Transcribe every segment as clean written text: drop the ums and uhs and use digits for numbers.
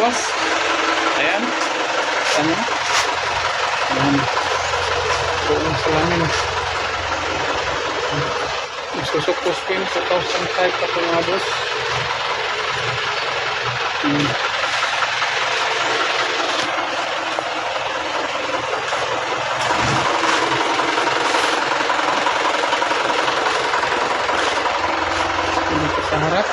boss. Ayan. Ano? Ayan. Buong salamin. Isuzu Crosswind 2005 pa ito mga boss. Dito sa harap.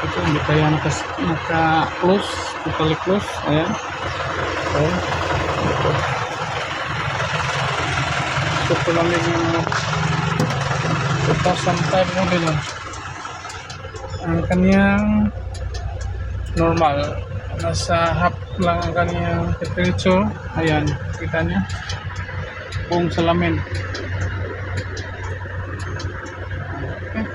Ito hindi kaya naka-close, totally close. Ayan. Ayan. Super lamig ng 2005 model. Ang kanyang normal, nasa half lang ang kanyang temperature. Ayan, kita niya buong salamin. Okay.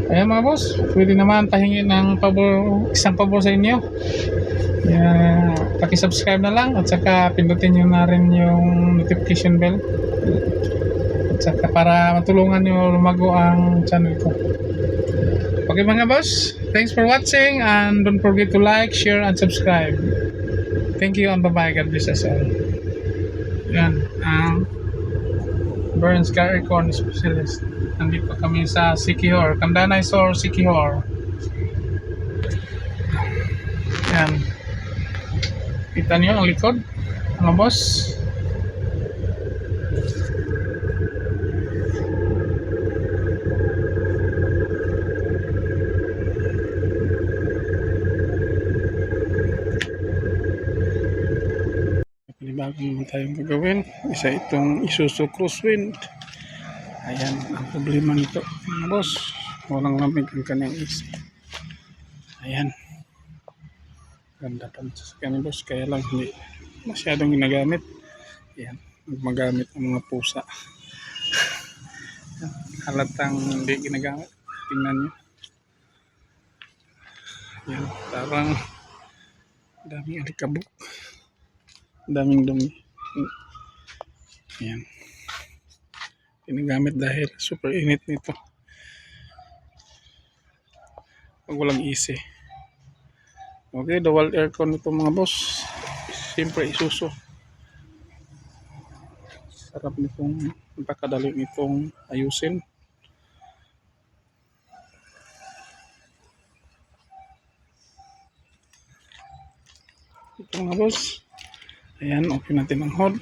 Ayan mga boss, pwede naman pahingin ng isang pabor sa inyo. Paki-subscribe na lang at saka pindutin nyo na rin yung notification bell. At saka para matulungan nyo lumago ang channel ko. Okay mga boss, thanks for watching and don't forget to like, share and subscribe. Thank you and bye-bye. God bless us all. Yan, ang Burns Car Aircon Specialist. Nandito kami sa Siquijor, Candanay Sur, Siquijor. Yan. Kita nyo ang likod, mga boss. Bago naman tayong gagawin, isa itong Isuzu Crosswind. Ayan, ang problema nito mga boss, walang lamig ang kanyang AC. Ayan, ganda pa sa kanyang boss, kaya lang hindi masyadong ginagamit. Ayan, magamit ang mga pusa. Halatang hindi ginagamit, tingnan nyo. Ayan, parang daming alikabok, daming dumi. Ayan, ginagamit dahil super init nito pag walang AC. Okay, dual aircon nito mga boss, siyempre Isuzu. Sarap nitong, napakadali nitong ayusin. Ito mga boss. Ayan, okay natin ang hood.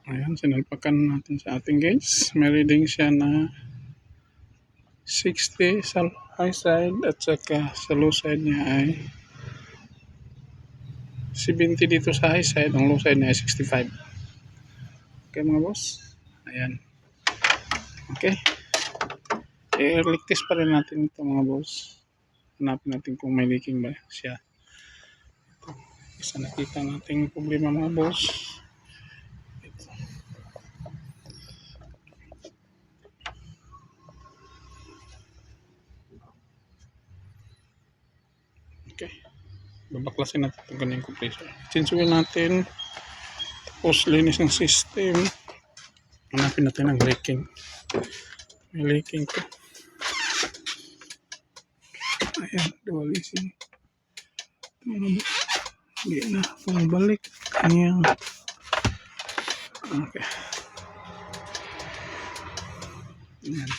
Ayan, sinalpakan natin sa ating gauge. May reading siya na 60 sa high side at saka sa low side niya ay 70 dito sa high side. Ang low side niya ay 65. Okay mga boss. Ayan. Okay. I-leak test pa rin natin ito mga boss. Hanapin natin kung may leaking ba siya. Ito. Isa nakita natin problema mga boss. Okay, babaklasin natin itong kanyang compressor. Change oil natin, tapos linis ng system. Hanapin natin ang leaking. May leaking to. Ayan, dual leasing. Hindi na pumabalik. Ayan. Okay. Ayan.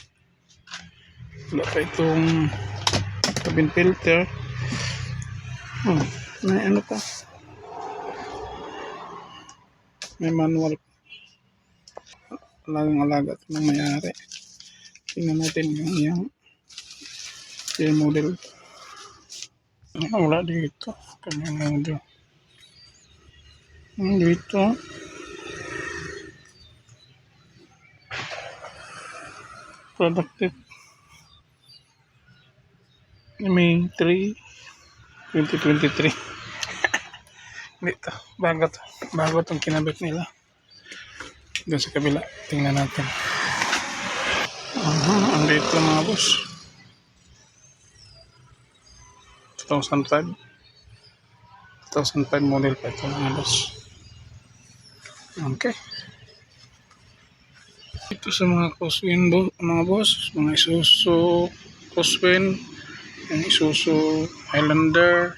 Wala pa itong cabin filter. May ano pa, may manual, alagang-alaga ito ng mayari. Tingnan natin yung model. Wala dito kanyang model. Dito productive May 3 2023. Dito. Bago to. Bago itong kinabit nila. Doon sa kabila. Tingnan natin. Andito mga boss. 2005. 2005 model pa ito mga boss. Okay. Ito sa mga crosswind mga boss. Mga Isuzu crosswind. Yung Isuzu Highlander.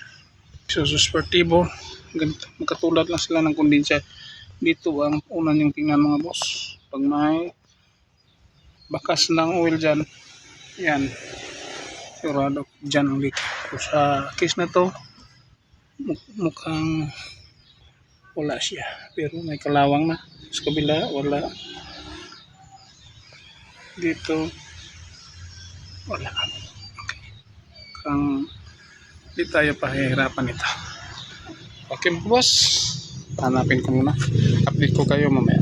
Isuzu Sportivo. Ganito. Magkatulad lang sila ng kondensya. Dito ang una yung tingnan mga boss. Pag may bakas ng oil dyan, yan, sigurado dyan ang leak. So, sa case na to, mukhang wala siya, pero may kalawang na. Sa kabila wala, dito wala. Okay. Mukhang di tayo pahihirapan ito. Okay mga boss, hanapin ko muna, update ko kayo mamaya.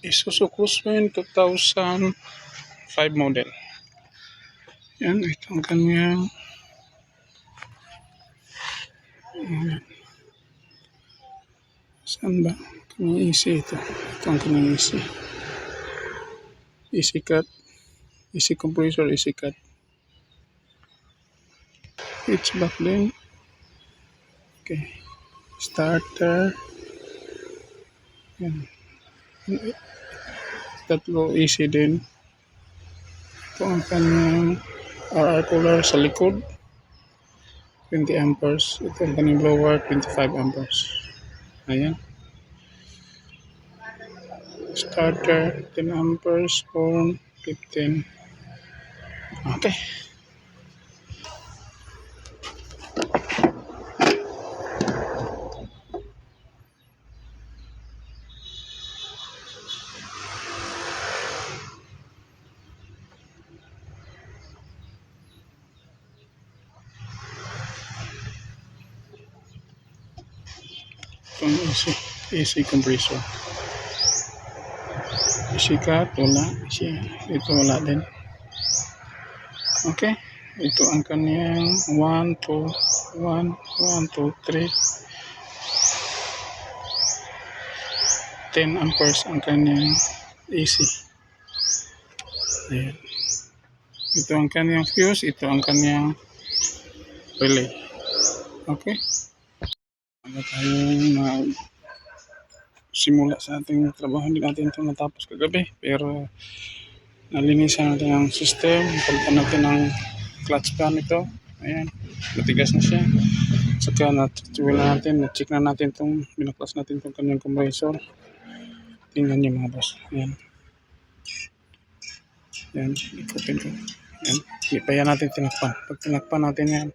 Isuzu Crosswind 2005 model. Yan, ito ang kanyang saan ba? Kanyang AC ito. Ito ang kanyang AC. AC cut. AC compressor, AC cut. It's back din. Okay. Starter. Yan. Tatlo AC din. Ito ang kanyang RR cooler sa likod, 20 amperes. Ito ang kanyang blower, 25 amperes. Ayan. Starter, 10 amperes, horn, 15. Okay. Itong AC compressor. AC cut, wala. Ito wala din. Okay. Ito ang kanyang 1, 2, 3. 10 amperes ang kanyang AC. Ayan. Ito ang kanyang fuse. Ito ang kanyang relay. Okay. Ano tayong simula sa ating trabaho. Hindi natin ito natapos kagabi. Pero nalinisan natin ang system. Palitan natin ang clutch pan ito. Ayan. Matigas na siya. Saka na-check na natin itong binaklas natin itong kanyang compressor. Tingnan niyo mga boss. Ayan. Ayan. Ikutin ko. Ayan. Hindi pa yan natin tinakpan. Pag tinakpan natin yan,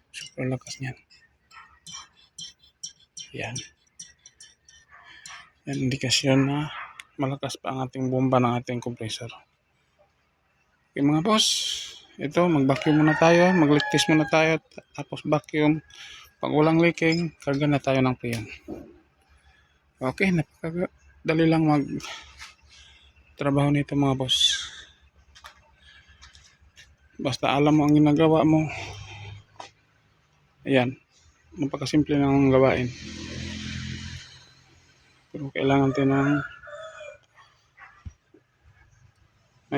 super lakas niyan. Yan. Yan, indikasyon na malakas pa ang ating bomba ng ating compressor. Okay mga boss, ito mag-vacuum muna tayo, mag-leak test muna tayo, tapos vacuum. Pag walang leaking, karga na tayo ng priyan. Okay, napakadali lang mag-trabaho nito mga boss. Basta alam mo ang ginagawa mo, ayan, napakasimple lang ang gawain. Pero kailangan din ng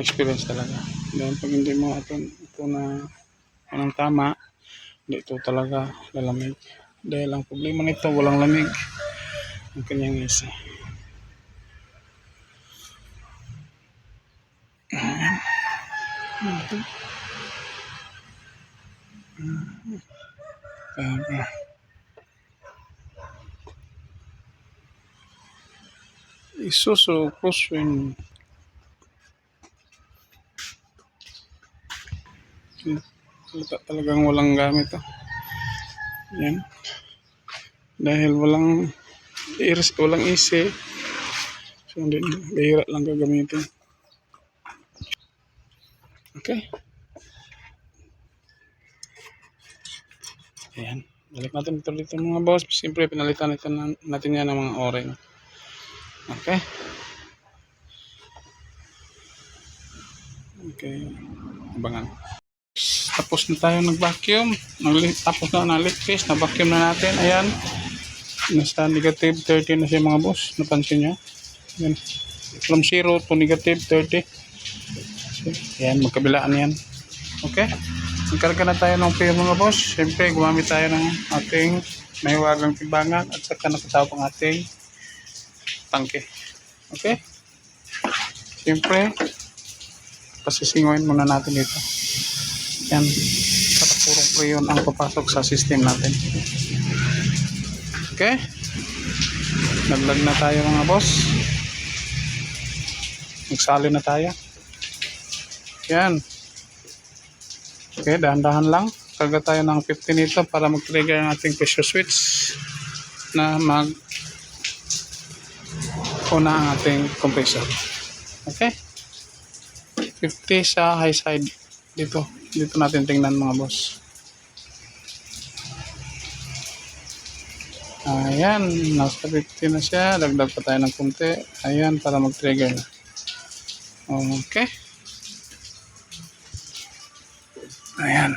experience talaga. Dahil pag hindi mo ito na anong tama, hindi ito talaga lalamig. Dahil ang problema nito, walang lamig ang kanyang AC. Isuzu Crosswind talagang walang gamit yan dahil walang AC, so hindi, bihira lang gagamitin. Okay, ayan, balik natin ito dito mga boss. Siyempre pinalitan natin yan ng mga o-ring. Okay. Okay. Abangan. Tapos na tayo nag-vacuum. Tapos na na-lift fish. Na-vacuum na natin. Ayan. Nasa negative 30 na siya mga boss. Napansin nyo? Ayan. From 0 to negative 30. So, ayan. Magkabilaan yan. Okay. Magkarga na tayo ng pair mga boss. Siyempre, gumamit tayo ng ating mahiwagang timbangan at saka nakatawag ang ating tangke. Okay. Siyempre, pasisinguin muna natin dito. Yan. Para purong preyon ang papasok sa system natin. Okay. Naglag na tayo mga boss. Nagsali na tayo. Yan. Okay, dahan-dahan lang. Karga tayo ng 15 nito para mag-trigger ang ating pressure switch na una ang ating compressor. Okay. 50 sa high side. Dito natin tingnan mga boss. Ayan, nasa 50 na siya. Dagdag pa tayo ng kunti. Ayan, para mag-trigger na. Okay. Ayan.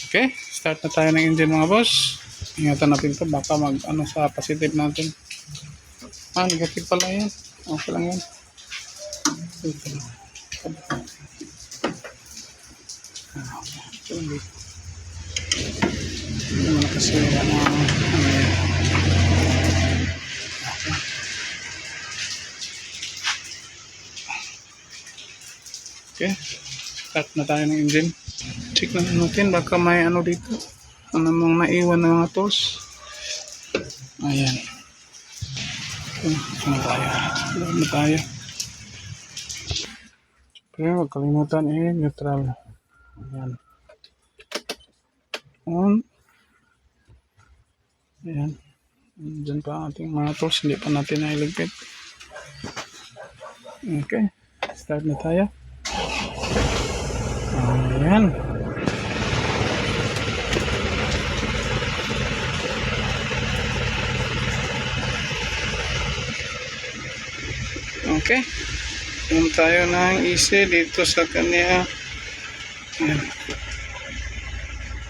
Okay, start na tayo ng engine mga boss. Ingatan natin ito, baka mag-ano sa positive natin. Negative pala yan. Okay lang yan. Hindi mo na kasi okay, start na tayo ng engine. Check na natin, baka may ano dito. Ano mong naiwan ng mga tools. Ayan. Okay, start na tayo. Okay, huwag kalimutan neutral. Ayan. On. Ayan. Diyan pa ang ating mga tools. Hindi pa natin nailigpit. Okay. Start na tayo. Ayan. Okay. Punta tayo ng easy dito sa kanya. Ayan.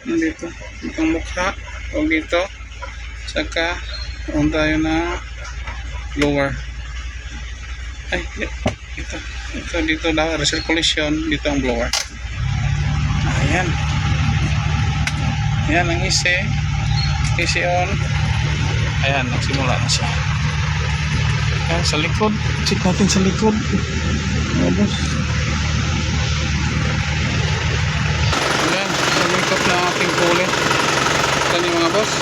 Dito. Itong mukha. O dito. Saka punta tayo na lower. Ay, ito. Ito dito daw. Recirculation. Dito ang blower. Ayan. Ayan ang easy. Easy on. Ayan. Nagsimula na siya. Ayan, sa likod. Check natin sa likod. Ayan. Ayan, sa likod na ating pulit. Ito mga boss.